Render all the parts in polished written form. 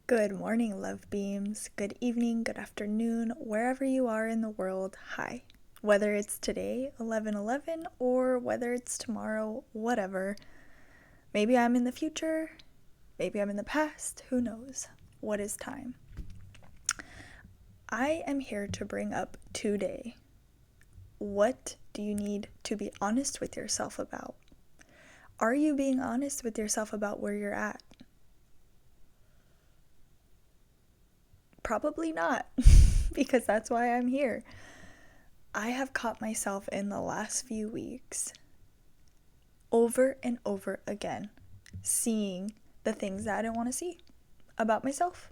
Good morning, love beams. Good evening, good afternoon, wherever you are in the world. Hi. Whether it's today, 11:11, or whether it's tomorrow, whatever. Maybe I'm in the future, maybe I'm in the past, who knows? What is time? I am here to bring up today. What do you need to be honest with yourself about? Are you being honest with yourself about where you're at? Probably not, because that's why I'm here. I have caught myself in the last few weeks over and over again seeing the things that I didn't want to see about myself.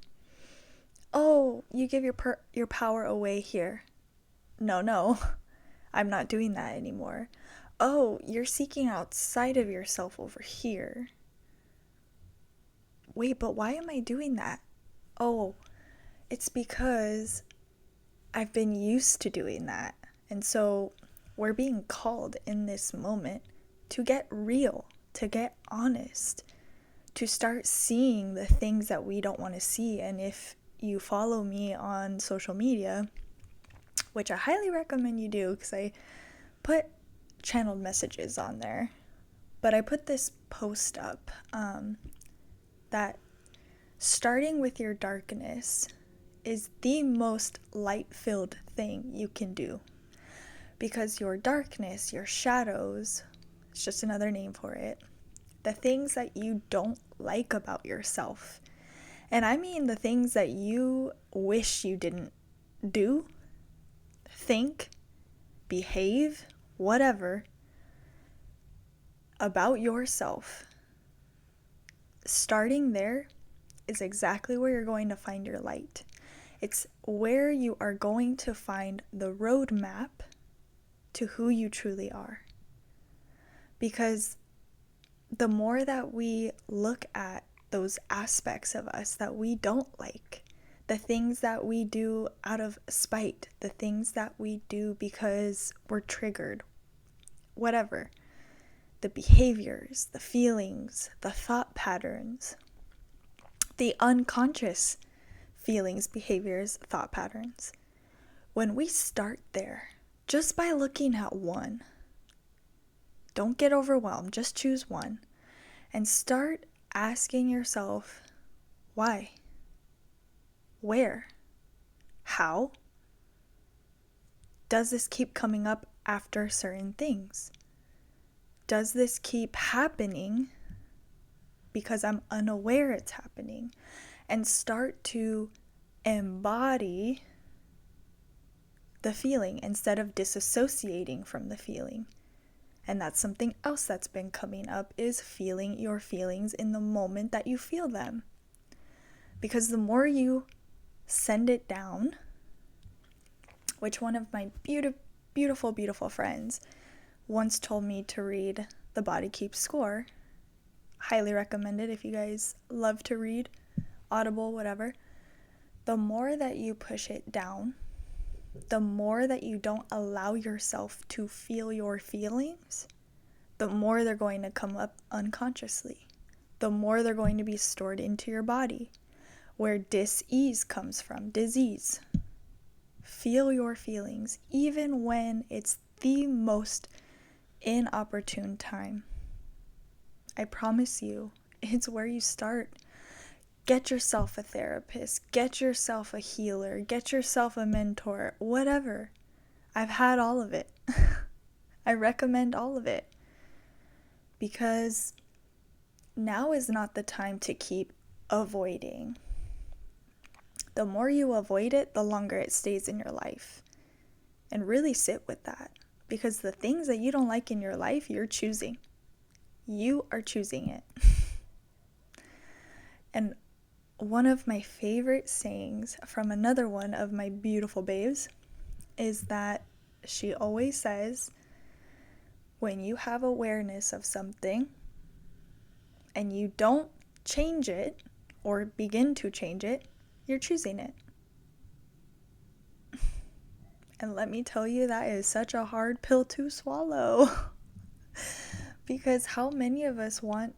Oh, you give your power away here. No, I'm not doing that anymore. Oh, you're seeking outside of yourself over here. Wait, but why am I doing that? Oh, it's because I've been used to doing that. And so we're being called in this moment to get real, to get honest, to start seeing the things that we don't want to see. And if you follow me on social media, which I highly recommend you do because I put channeled messages on there, but I put this post up that starting with your darkness is the most light-filled thing you can do. Because your darkness, your shadows, it's just another name for it, the things that you don't like about yourself. And I mean the things that you wish you didn't do, think, behave, whatever, about yourself. Starting there is exactly where you're going to find your light. It's where you are going to find the roadmap to who you truly are. Because the more that we look at those aspects of us that we don't like, the things that we do out of spite, the things that we do because we're triggered, whatever, the behaviors, the feelings, the thought patterns, the unconscious feelings, behaviors, thought patterns. When we start there, just by looking at one, don't get overwhelmed, just choose one, and start asking yourself, why? Where? How? Does this keep coming up after certain things? Does this keep happening because I'm unaware it's happening? And start to embody the feeling instead of disassociating from the feeling. And that's something else that's been coming up, is feeling your feelings in the moment that you feel them. Because the more you send it down, which one of my beautiful friends once told me to read The Body Keeps Score. Highly recommend it if you guys love to read, Audible, whatever. The more that you push it down, the more that you don't allow yourself to feel your feelings, the more they're going to come up unconsciously. The more they're going to be stored into your body, where dis-ease comes from, disease. Feel your feelings, even when it's the most inopportune time. I promise you, it's where you start. Get yourself a therapist, get yourself a healer, get yourself a mentor, whatever. I've had all of it. I recommend all of it. Because now is not the time to keep avoiding. The more you avoid it, the longer it stays in your life. And really sit with that. Because the things that you don't like in your life, you're choosing. You are choosing it. And one of my favorite sayings from another one of my beautiful babes is that she always says, when you have awareness of something and you don't change it or begin to change it, you're choosing it. And let me tell you, that is such a hard pill to swallow. Because how many of us want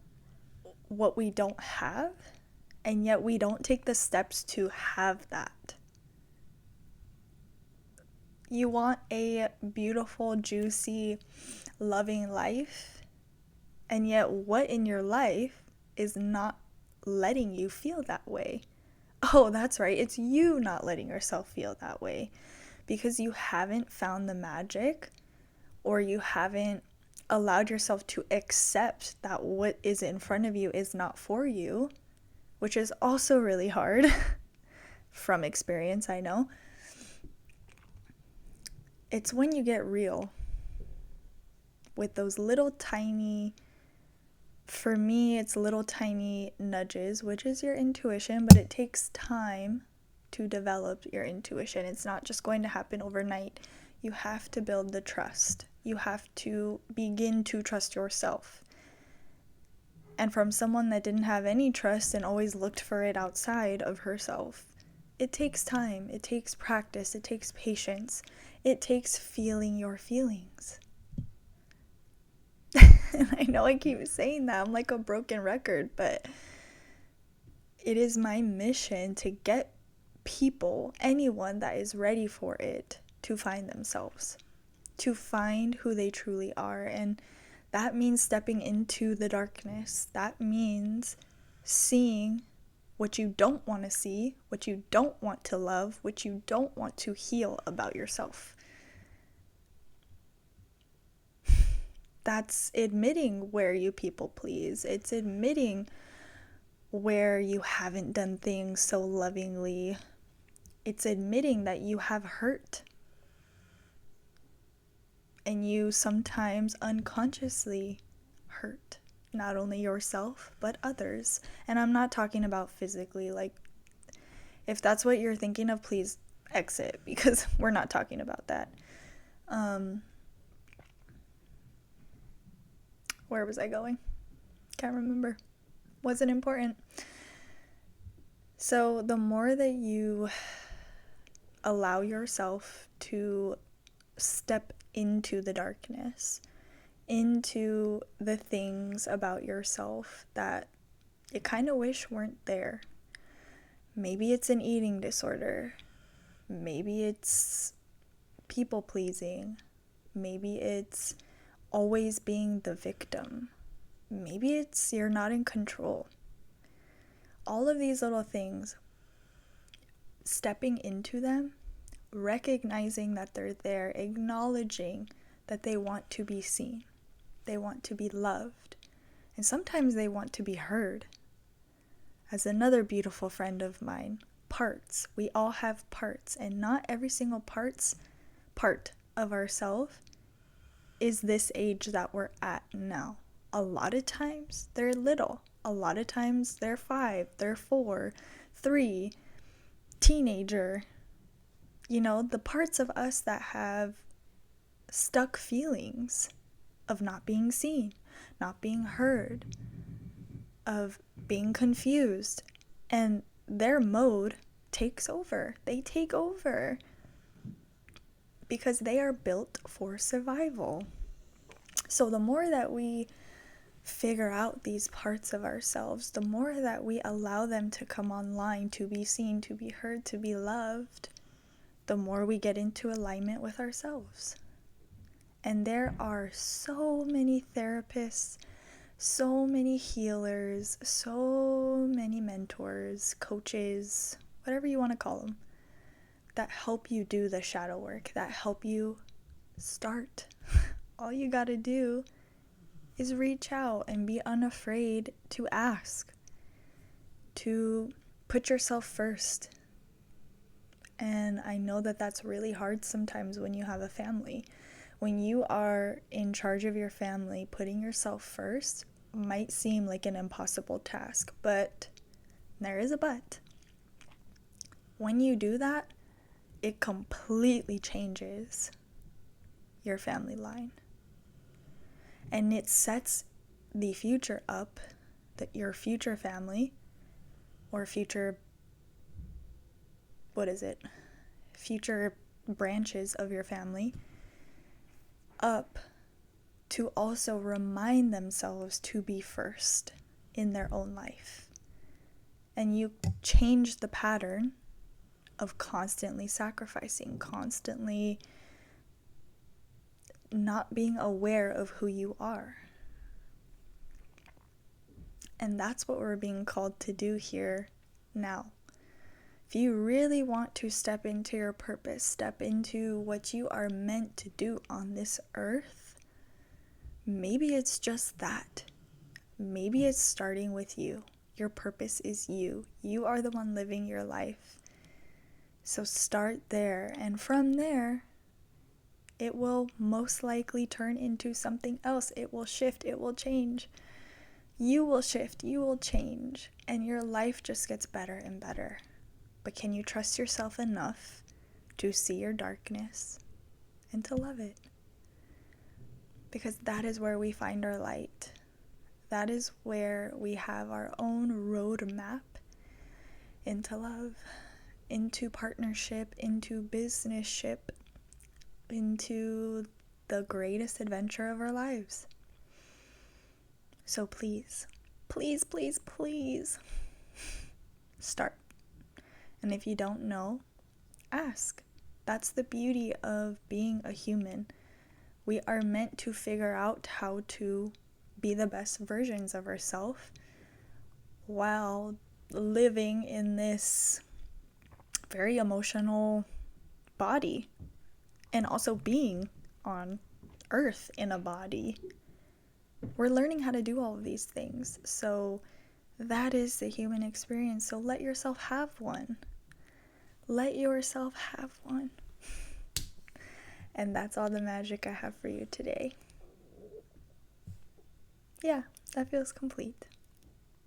what we don't have And yet we don't take the steps to have that. You want a beautiful, juicy, loving life, and yet what in your life is not letting you feel that way? Oh, that's right. It's you not letting yourself feel that way because you haven't found the magic, or you haven't allowed yourself to accept that what is in front of you is not for you, which is also really hard from experience, I know. It's when you get real with those little tiny, for me, it's little tiny nudges, which is your intuition, but it takes time to develop your intuition. It's not just going to happen overnight. You have to build the trust. You have to begin to trust yourself. And from someone that didn't have any trust and always looked for it outside of herself, it takes time, it takes practice, it takes patience, it takes feeling your feelings. And I know I keep saying that, I'm like a broken record, but it is my mission to get people, anyone that is ready for it, to find themselves, to find who they truly are. And that means stepping into the darkness. That means seeing what you don't want to see, what you don't want to love, what you don't want to heal about yourself. That's admitting where you people please. It's admitting where you haven't done things so lovingly. It's admitting that you have hurt. And you sometimes unconsciously hurt not only yourself, but others. And I'm not talking about physically. Like, if that's what you're thinking of, please exit, because we're not talking about that. Where was I going? Can't remember. Wasn't important. So the more that you allow yourself to step into the darkness, into the things about yourself that you kind of wish weren't there. Maybe it's an eating disorder. Maybe it's people pleasing. Maybe it's always being the victim. Maybe it's you're not in control. All of these little things, stepping into them, recognizing that they're there, acknowledging that they want to be seen. They want to be loved. And sometimes they want to be heard. As another beautiful friend of mine, parts. We all have parts, and not every single part of ourselves is this age that we're at now. A lot of times they're little. A lot of times they're 5, they're 4, 3, teenager. You know, the parts of us that have stuck feelings of not being seen, not being heard, of being confused, and their mode takes over. They take over because they are built for survival. So the more that we figure out these parts of ourselves, the more that we allow them to come online, to be seen, to be heard, to be loved, the more we get into alignment with ourselves. And there are so many therapists, so many healers, so many mentors, coaches, whatever you want to call them, that help you do the shadow work, that help you start. All you got to do is reach out and be unafraid to ask, to put yourself first. And I know that that's really hard sometimes when you have a family. When you are in charge of your family, putting yourself first might seem like an impossible task, but there is a but. When you do that, it completely changes your family line. And it sets the future up, that your future family, or future branches of your family, up to also remind themselves to be first in their own life. and you change the pattern of constantly sacrificing, constantly not being aware of who you are. And that's what we're being called to do here now. If you really want to step into your purpose, step into what you are meant to do on this earth, maybe it's just that. Maybe it's starting with you. Your purpose is you. You are the one living your life. So start there, and from there, it will most likely turn into something else. It will shift, it will change. You will shift, you will change, and your life just gets better and better. But can you trust yourself enough to see your darkness and to love it? Because that is where we find our light. That is where we have our own roadmap into love, into partnership, into businessship, into the greatest adventure of our lives. So please, please, please, please start. And if you don't know, ask. That's the beauty of being a human. We are meant to figure out how to be the best versions of ourselves while living in this very emotional body, and also being on earth in a body. We're learning how to do all of these things. So that is the human experience. So let yourself have one. Let yourself have one. And that's all the magic I have for you today. Yeah, that feels complete.